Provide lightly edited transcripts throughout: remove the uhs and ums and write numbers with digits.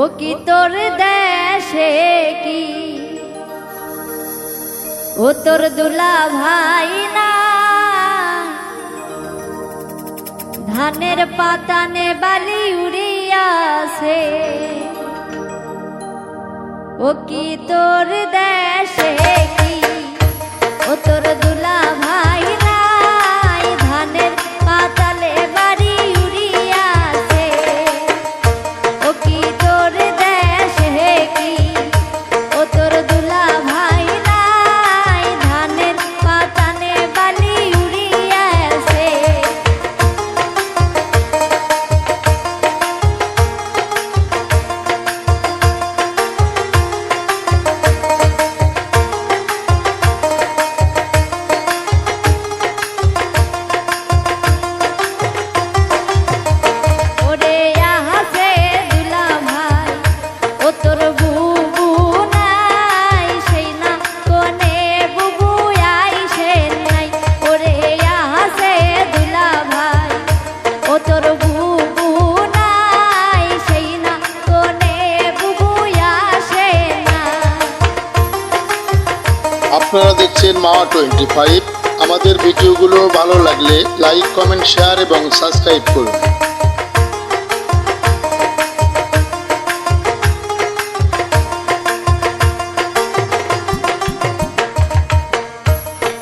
ও কি তোর দেশে কি ও তোর দুলা ভাই না ধানের পাতানে বালি উড়িয়াছে ও কি তোর দেশে কি ও তোর দুলা ভাই নাই ধানের পাতালে বাড়ি উড়িয়াছে ও কি তোর দেশে কি ও তোর দুলা ভাই নাই ধানের পাতানে বালি উড়িয়াছে আপনারা দেখছেন মাওয়া 25। আমাদের ভিডিওগুলো ভালো লাগলে লাইক, কমেন্ট, শেয়ার এবং সাবস্ক্রাইব করুন।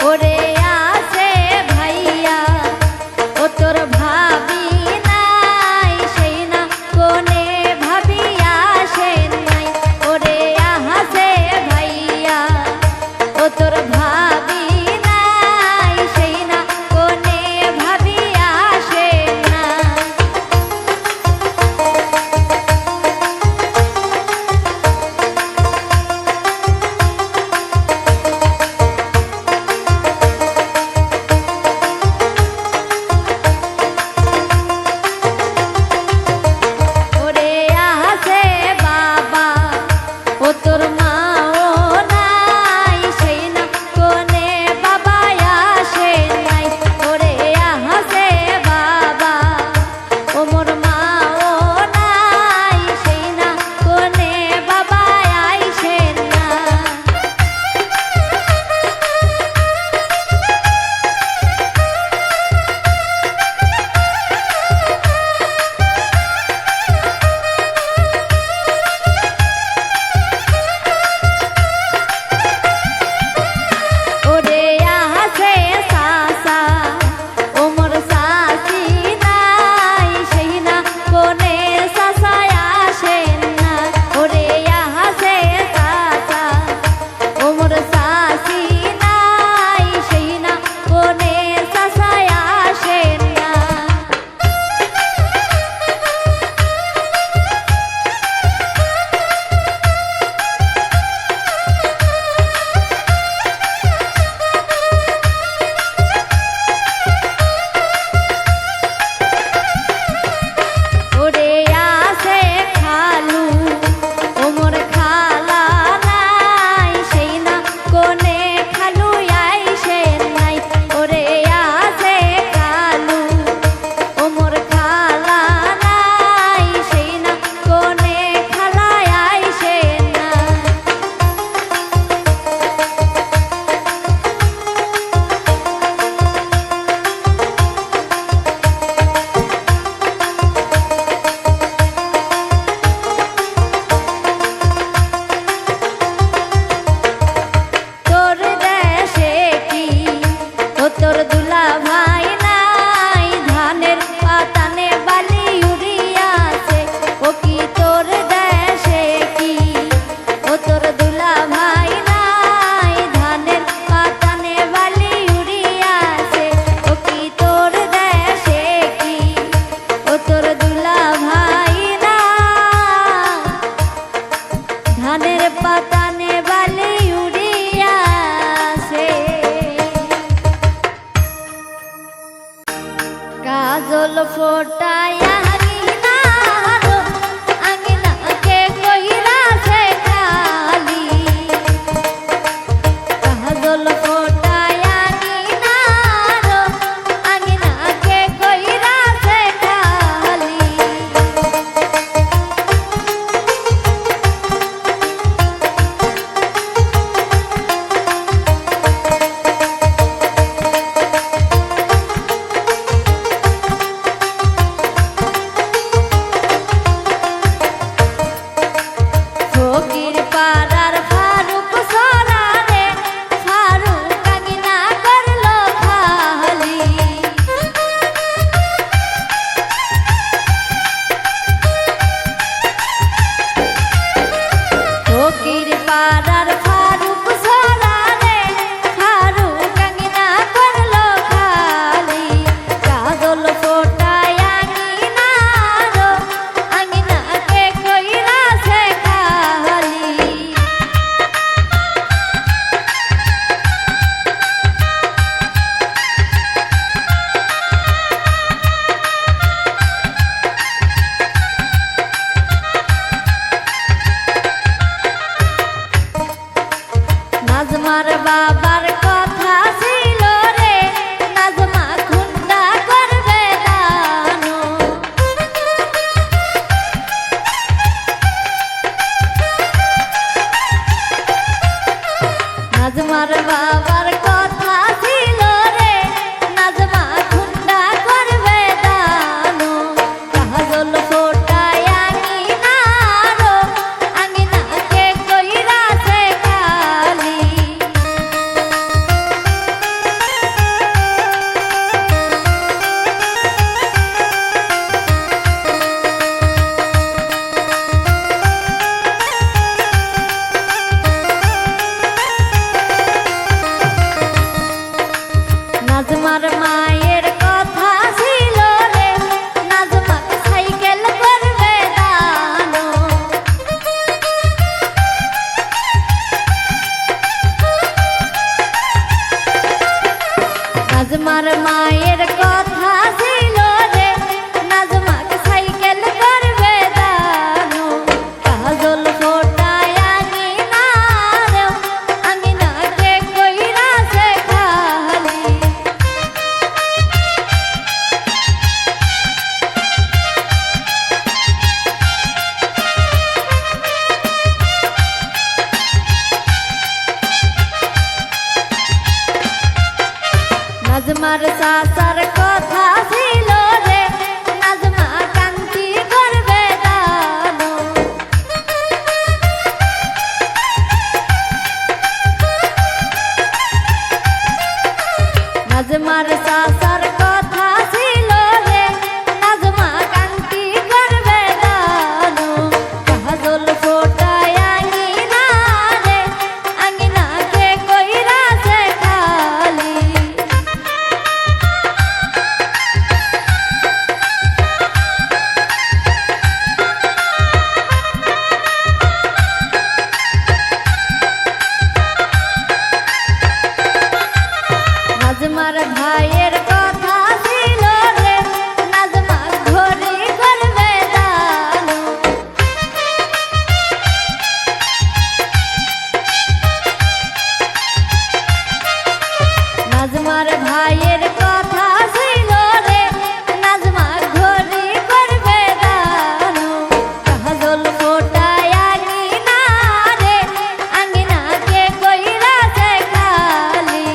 ওরে আসে ভাইয়া ও তোর ভাবি নাই সেই না কোনে ভাবি আসে নাই ওরে আসে ভাইয়া ও তোর ভাবি নাই সেই না কোনে ভাবি আসে না বাবার কথা ছিল রে নাজমা খুন্দা করবে দানো নাজমার বাবার কথা ছিল রে নাজমা খুন্দা করবে দানো কাজল ফোটায় আঙিনারো আঙিনাকে কইরাছে খালি নাজমার মায়ের কথা ছিল রে নাজমাকে সাইকেল করবে দানো নাজমার মায়ের কথা ছিল রে নাজমাকে সাইকেল করবে দানো কাজল ফোটায় আঙিনারে আঙিনাকে কইরাছে খালি নাজমার চাচার কথা ছিল রে নাজমা কান্তি করবে দানো নাজমার চাচার কথা ছিল রে নাজমা কান্তি করবে দানো কাজল ফোটায় আঙিনারে আঙিনাকে কইরাছে খালি নাজমার ভাইয়ের কথা ছিল রে নাজমা ঘড়ি করবে দানো নাজমার ভাইয়ের কথা ছিল রে নাজমা ঘড়ি করবে দানো কাজল ফোটায় আঙিনারে আঙিনাকে কইরাছে খালি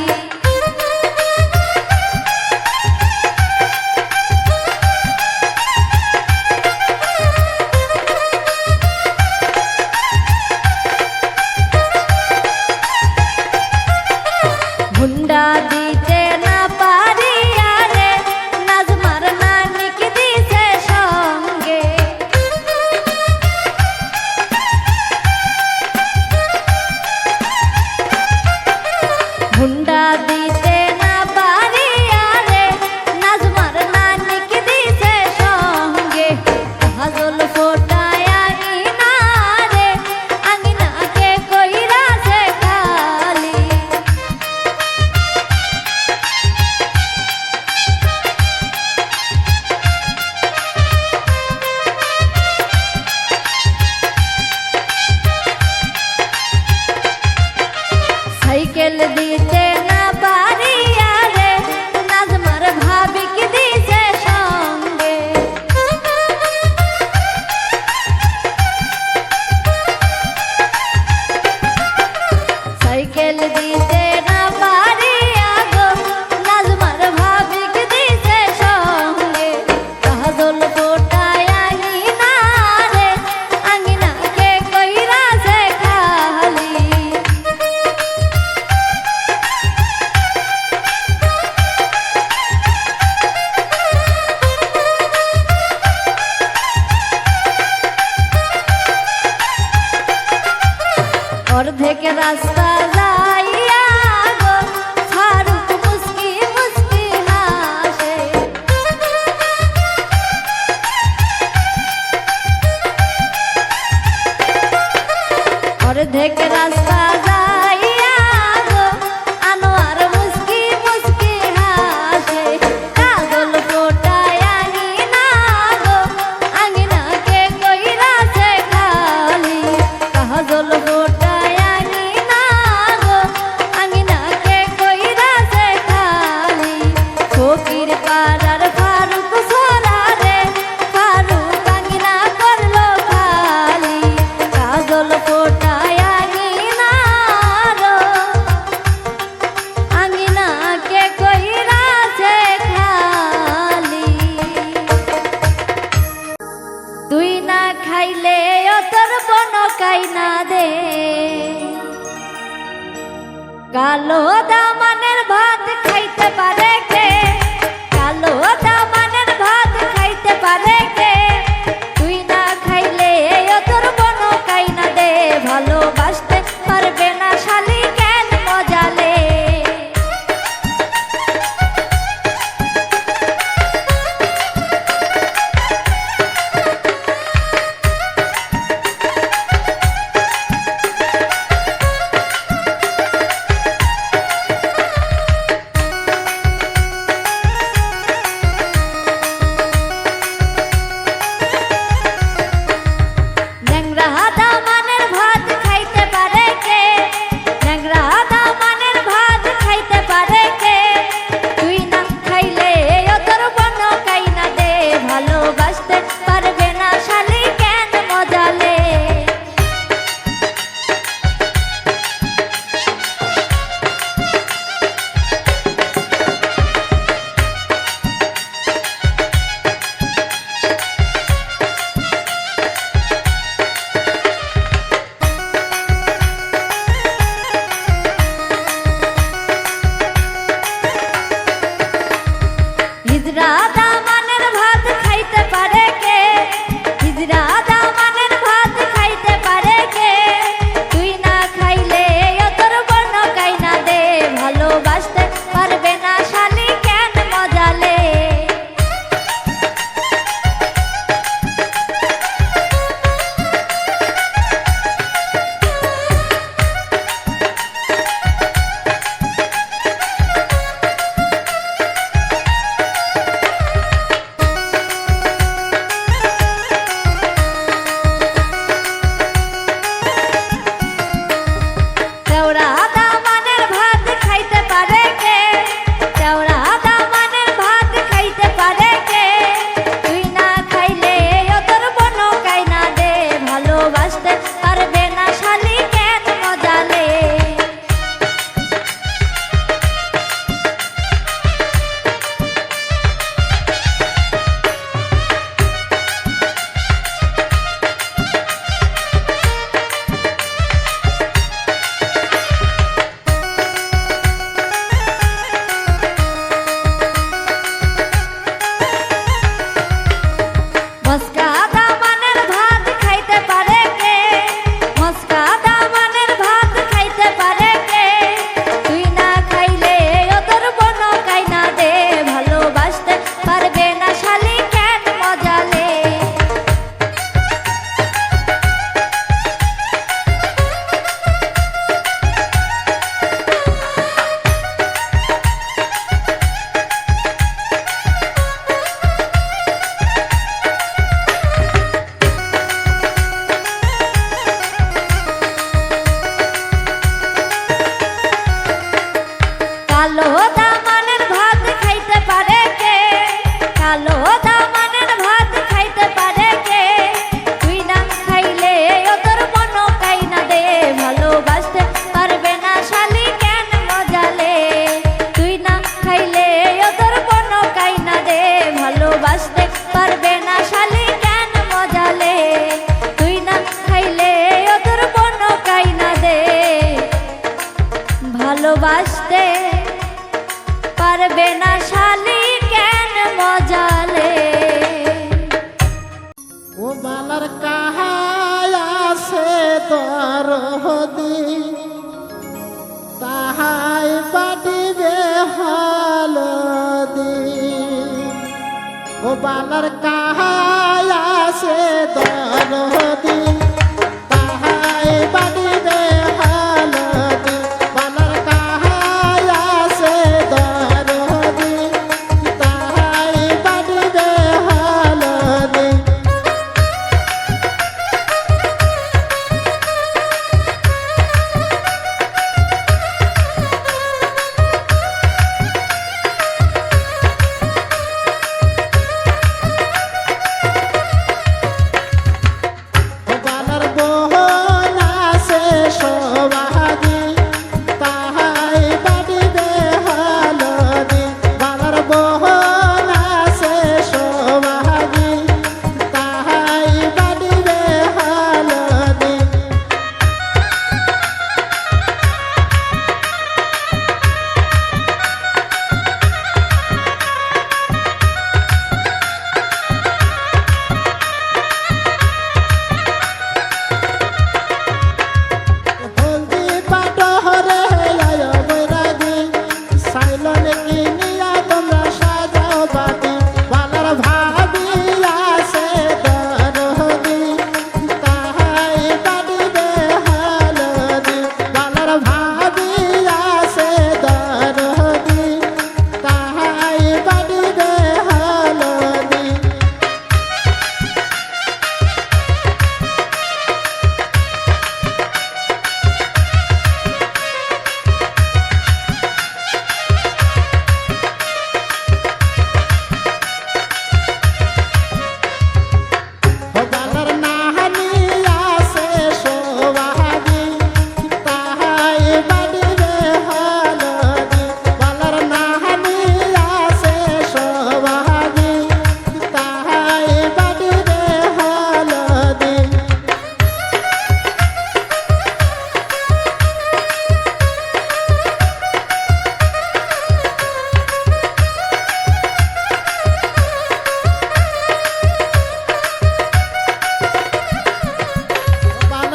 হুন্ডা দিতে না পারিয়া রে নাজমার নানিকে দিছে সঙ্গে হুন্ডা দিতে না পারিয়া রে নাজমার নানিকে দিছে সঙ্গে কাজল ফোটায় আঙিনারে আঙিনাকে কইরাছে খালি সাইকেল দিতে না পারিয়া রে নাজমার ভাবিকে দিছে সঙ্গে সাইকেল দিতে না পারিয়া গো নাজমার ভাবিকে দিছে সঙ্গে কাজল ফোটায় আঙিনারে আঙিনাকে কইরাছে খালি অর্ধেক রাস্তা যাইয়া গো ফারুক মুস্কি মুস্কি হাসে অর্ধেক রাস্তা যাইয়া গো আনোয়ার মুস্কি মুস্কি হাসে কাজল ফোটায় আঙিনা গো আঙিনাকে কইরাছে খালি কাজল ফোটায় আঙিনা গো আঙিনা কাইনা দে কালো দামানের ভাত খাইতে পারে কে কালো দামানের ভাত খাইতে পারে কে তুই না খাইলে ও তোর বন কাইনা দে ভালোবাসতে পারবে না শালি কেন মজালে ভালোবাসতে পারবে না শালি কেন মজালে ও বালার কাহায় আছে দরদি তাহাই পাটিবে হলদি ও বালার কাহায় আছে দরদি তাহাই পাটিবে হলদি বালার কাহায় আছে দরদি তাহাই পাটিবে হলদি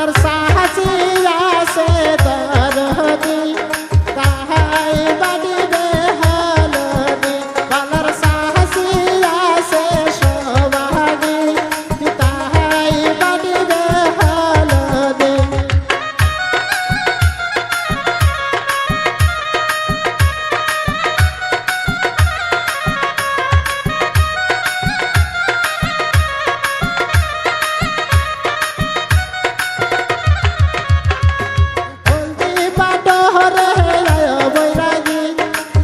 বালার সাহায্যে আসে দরদি তাহাই বাড়িবে হলদি বালার সাহায্যে আসে সোহাগী তাহাই বাড়িবে হলদি হলদি বাডরে আয় বৈরাগী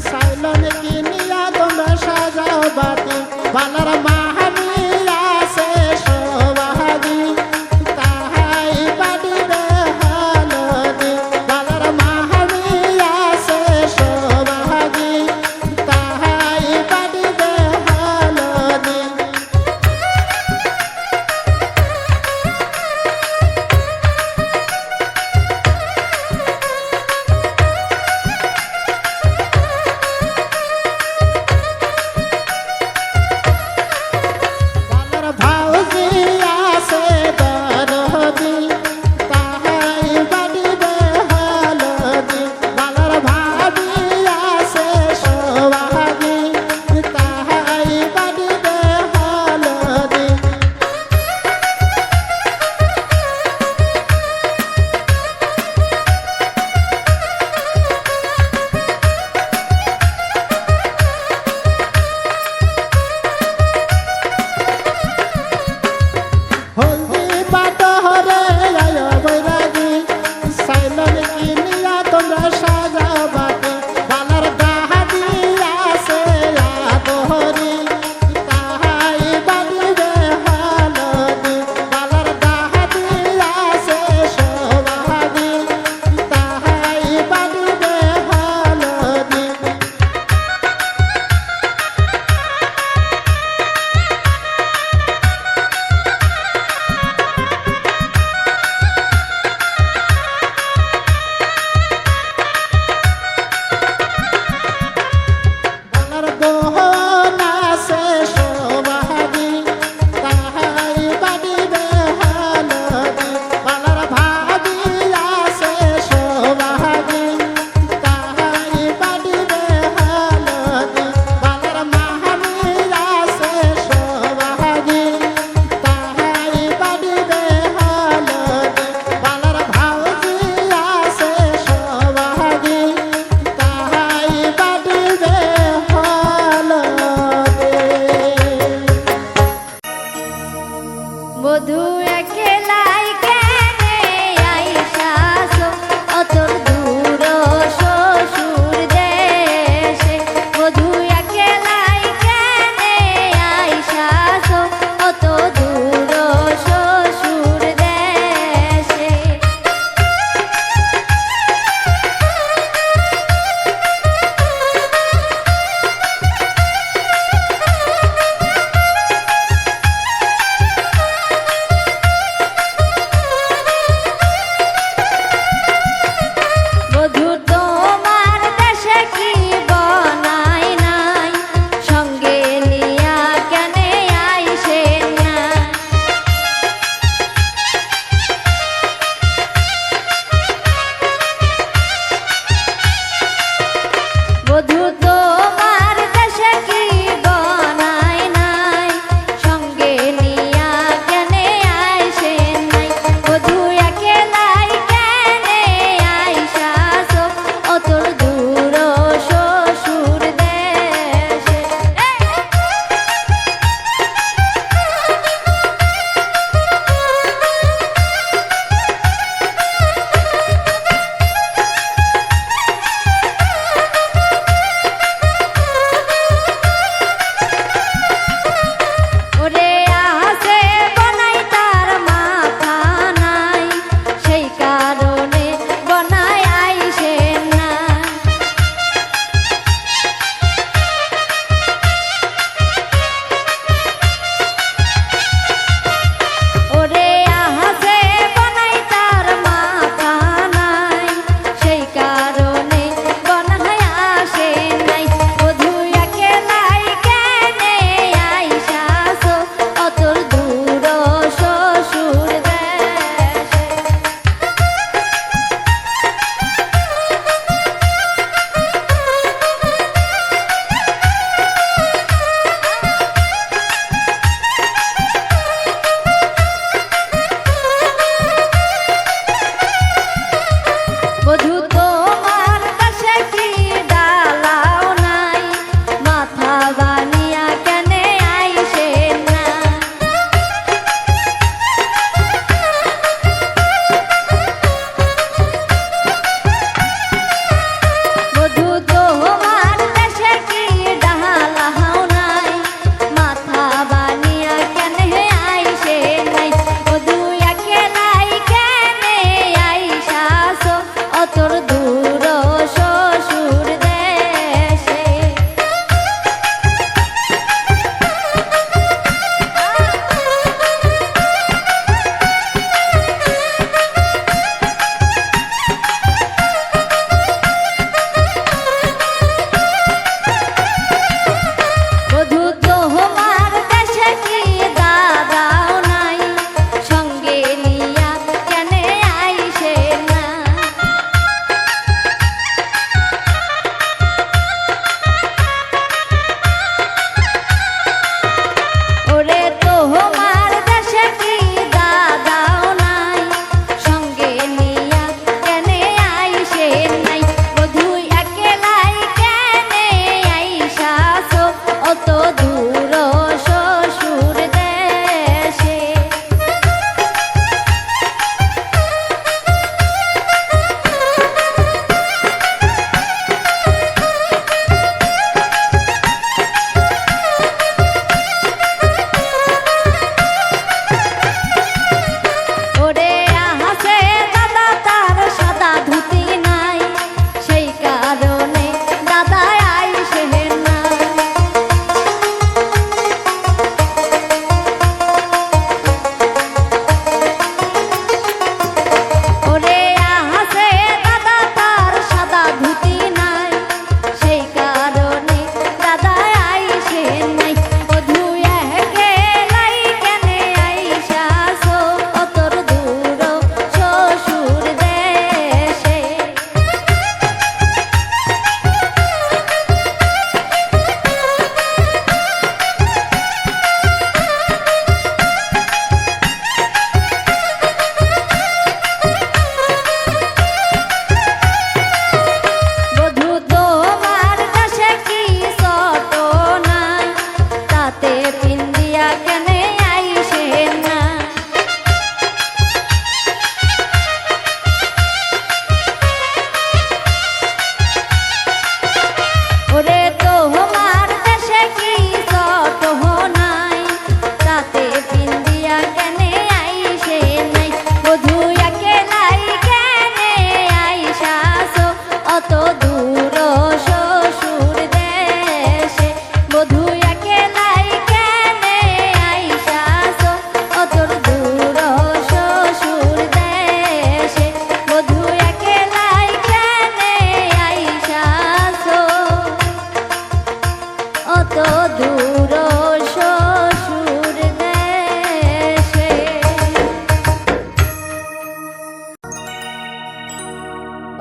সাইলন কিনিয়া তোমরা সাজাও বাতি বালার মাহানি আসে সোহাগী তাহাই বাড়িবে হলদি বালার মাহানি আসে সোহাগী তাহাই বাড়িবে হলদি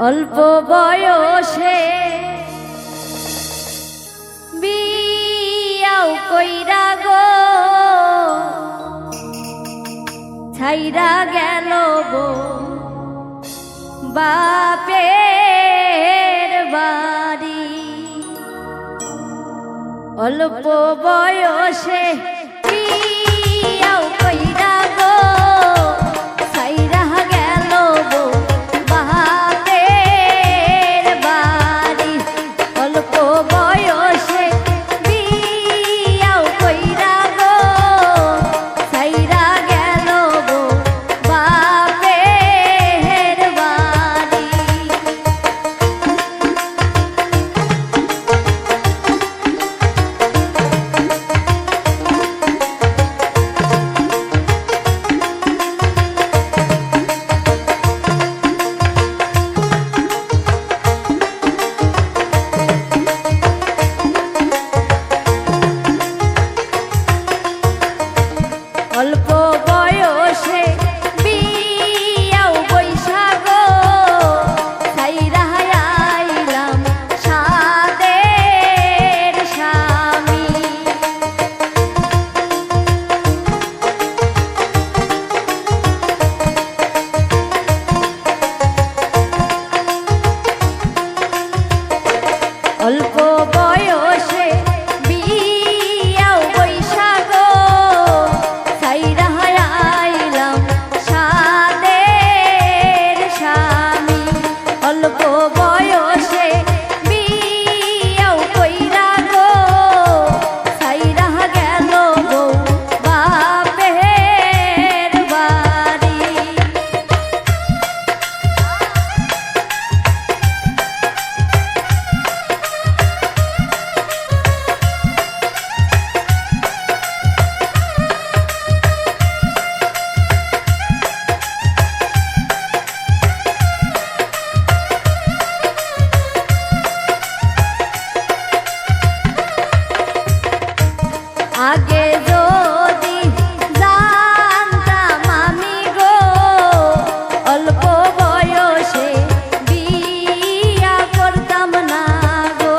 অল্প বয়সে বিয়াও কইরা গো ছাইরা গেল গো বাপের বাড়ি। অল্প বয়সে বিয়াও কইরা গো ছাইরা গেল গো বাপের বাড়ি। অল্প বয়সে বিয়াও কইরা গো ছাইরা গেল গো বাপের বাড়ি। অল্প বয়সে বিয়াও বৈশাখ ছাইরা আইলাম সাদের স্বামী। অল্প বয়সে বিয়াও বৈশাখ ছাইরা আইলাম সাদের স্বামী। অল্প বয়সে বিয়াও কইরা গো ছাইরা গেল গো বাপের বাড়ি। আগে যদি জানতাম আমি গো অল্প বয়সে বিয়া করতাম না গো।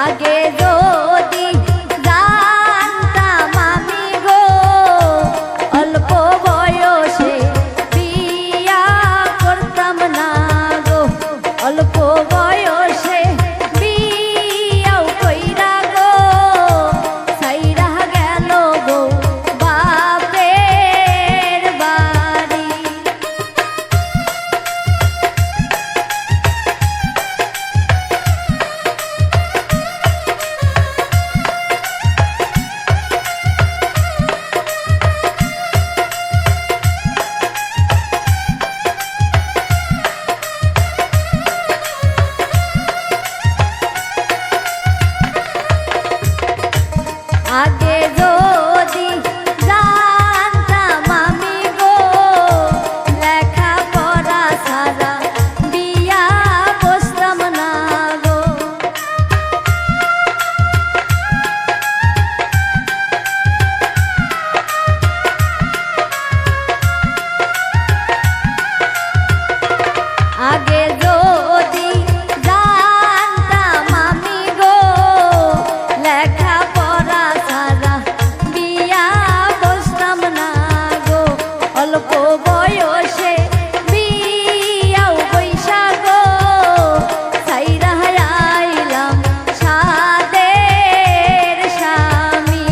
আগে যদি জানতাম আমি গো অল্প বয়সে বিয়া করতাম না গো। অল্প বয়সে বিয়াও কইরা গো ছাইরা গেল গো বাপের বাড়ি। আগে যদি জানতাম আমি গো লেখাপড়া ছাড়া বিয়া বসতাম না গো। আগে যদি জানতাম আমি গো লেখাপড়া ছাড়া বিয়া বসতাম না গো। অল্প বয়সে বিয়াও বৈশাখ ছাইরা আইলাম সাদের স্বামী।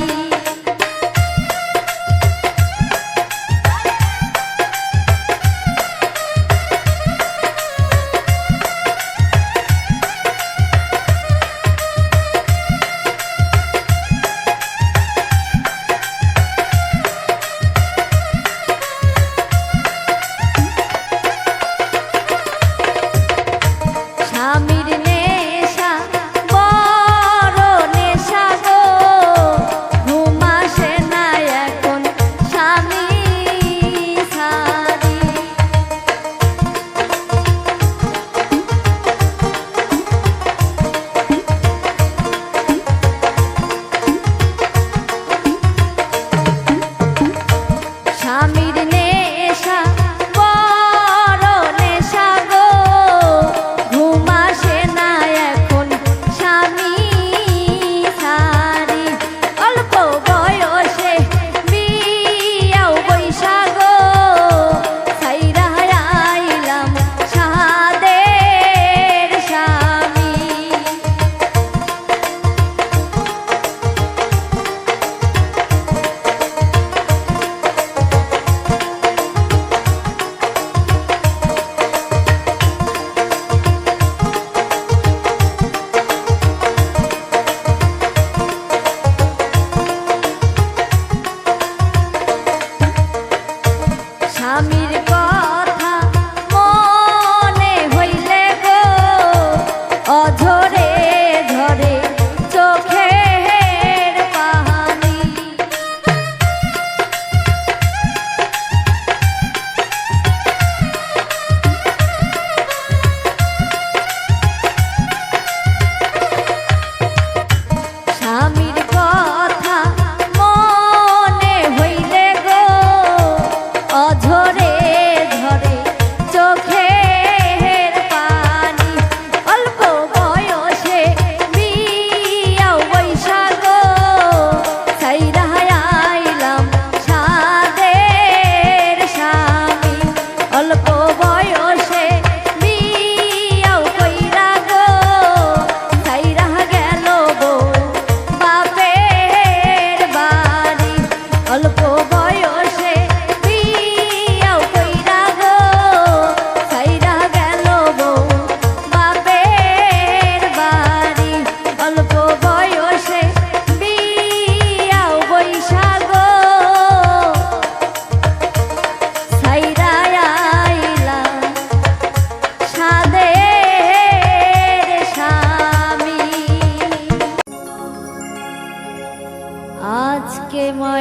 স্বামীর নেশা বড় নেশা গো ঘুম আসে না এখন স্বামী ছাড়ি।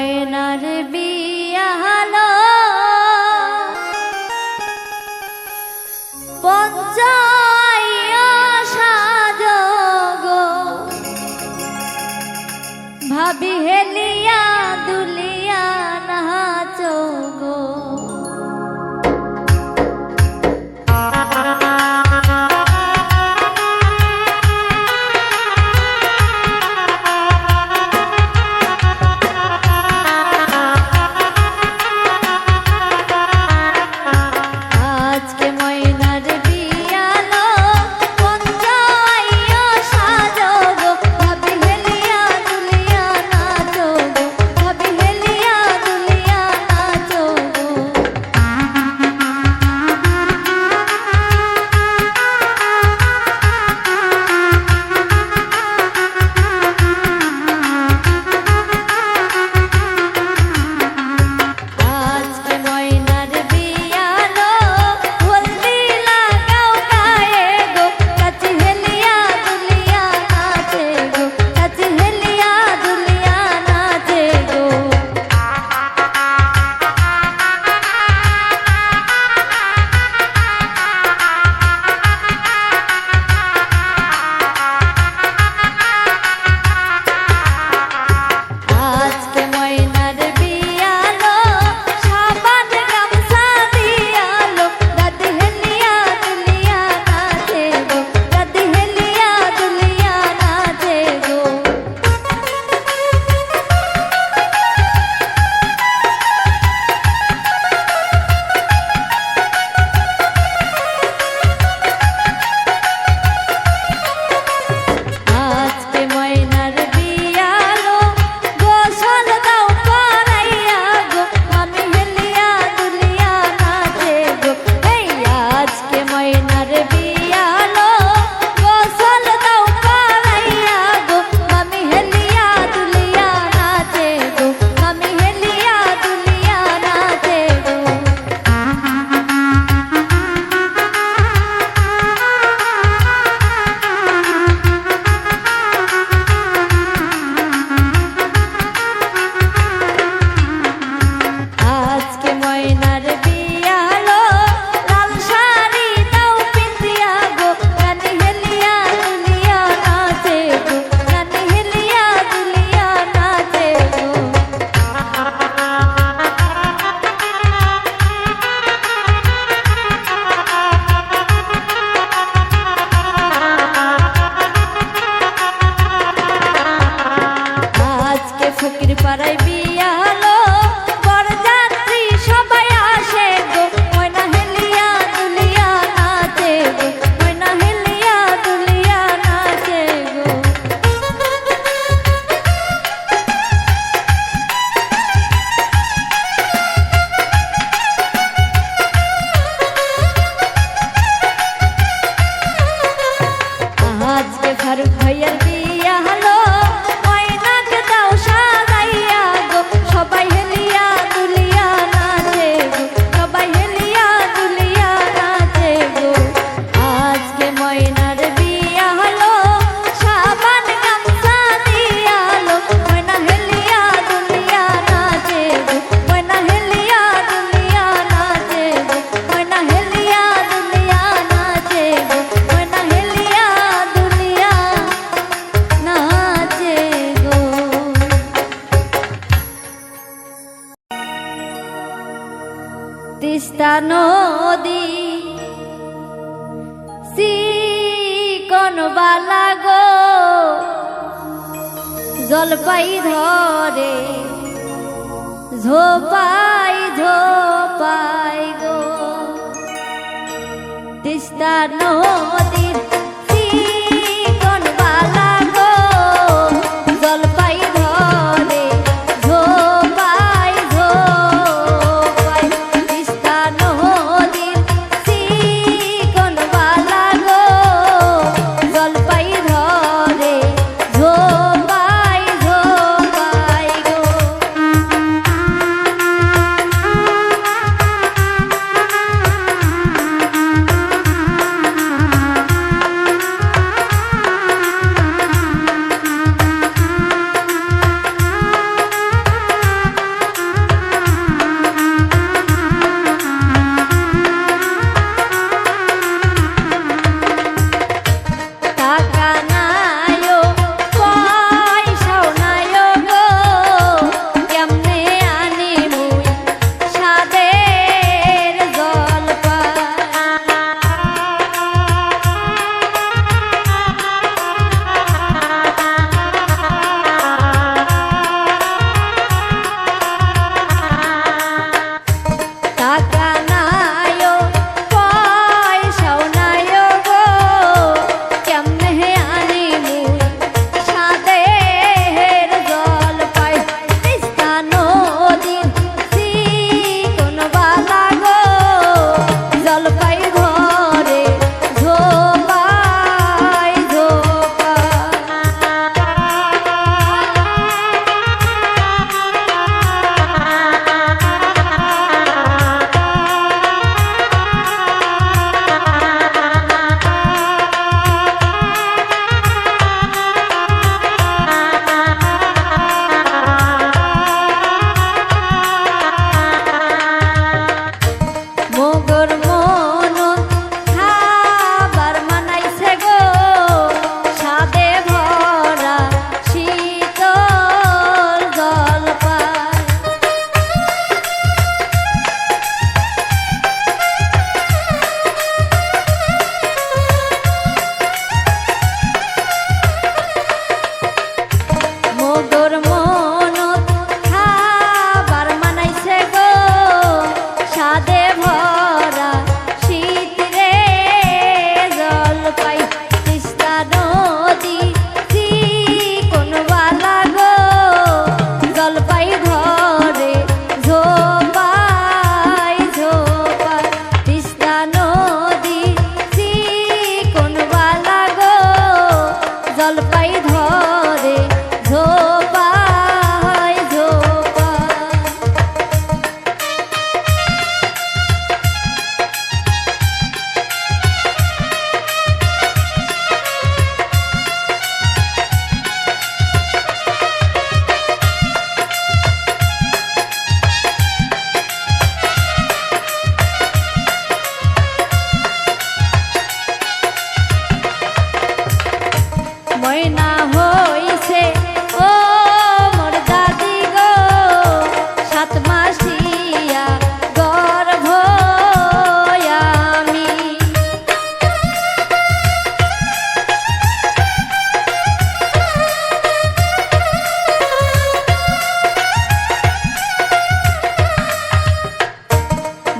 ময়নার বিয়া হলো পঞ্চাইয়া সাজগো ভাবি হেলিয়া দুলিয়া নাচো গো তিস্তা নদী চিকন বালা গো জলপাই ধরে ঝোপাই ঝোপাই গো তিস্তা নদীর চিকন বালা গো জলপাই ধরে ঝোপাই ঝোপাই তিস্তা নদীর চিকন বালা গো জলপাই ধরে ঝোপাই ঝোপাই গো নদী কোন বালা গো জলপাই ধরে ঝোপাই ঝোপাই তিস্তা নদী কোন বালা গো জলপাই ধরে ঝোপাই ঝোপাই ময়না হইছে ও মোর দাদি গো 7 মাসিয়া গর্ভ আমি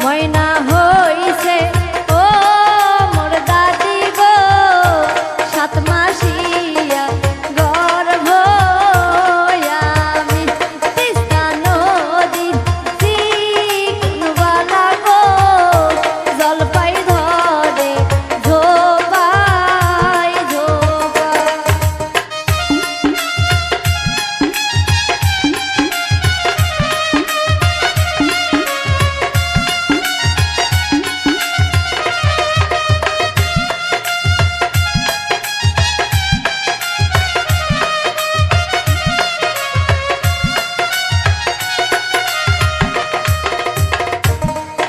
ময়না হইছে ও মোর দাদি গো 7 মাসিয়া গর্ভ আমি তিস্তা নদী কোন বালা গো জলপাই ধরে ঝোপাই ঝোপাই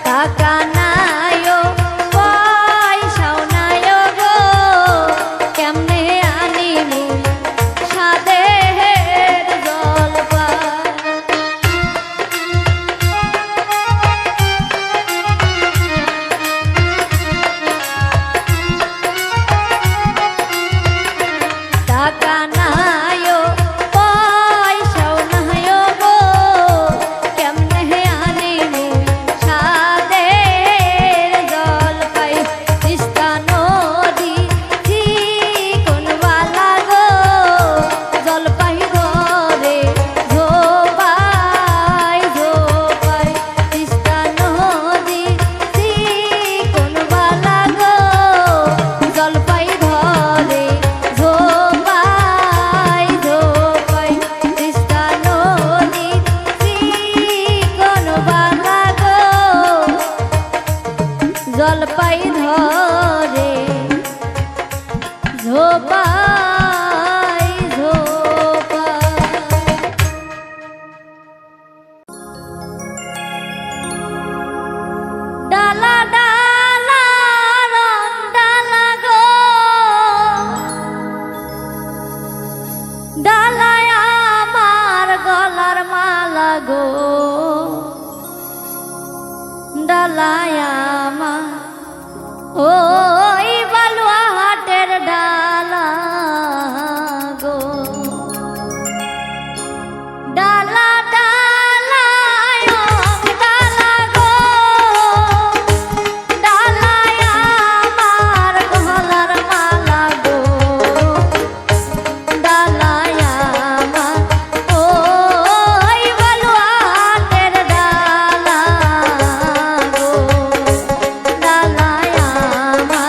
টাকা নাইও পয়সাও নাইও গো কেমনে আনিমু সাদের জলপাই টাকা নাইও পয়সাও নাইও গো কেমনে আনিমু সাদের জলপাই তিস্তা নদী কোন বালা গো জলপাই ধরে ঝোপাই ঝোপাই তিস্তা নদী কোন বালা গো জলপাই ধরে ঝোপাই ঝোপাই তিস্তা নদী কোন বালা গো জলপাই ধরে ঝোপাই ঝোপাই ডালা ডালা রং ডালা গো ডালায় আমার গলার মালা গো ডালায় আমার ওই বালুয়া হাটের ডালা গো ডালা ডালায় ডালা গো ডালায় আমার গলার মালা গো ডালায় আমার ওই বালুয়া হাটের ডালা গো ডালায় আমার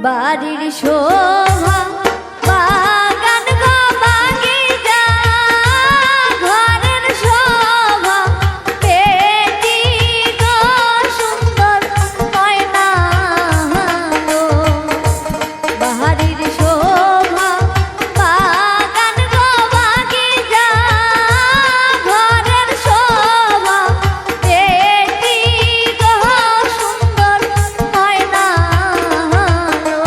বাড়ির শোভা বাগান গো বাগিচা, ঘরের শোভা বেটি গো সুন্দর ময়না গো। বাড়ির শোভা বাগান গো বাগিচা, ঘরের শোভা বেটি গো সুন্দর ময়না গো।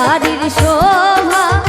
বাড়ির শোভা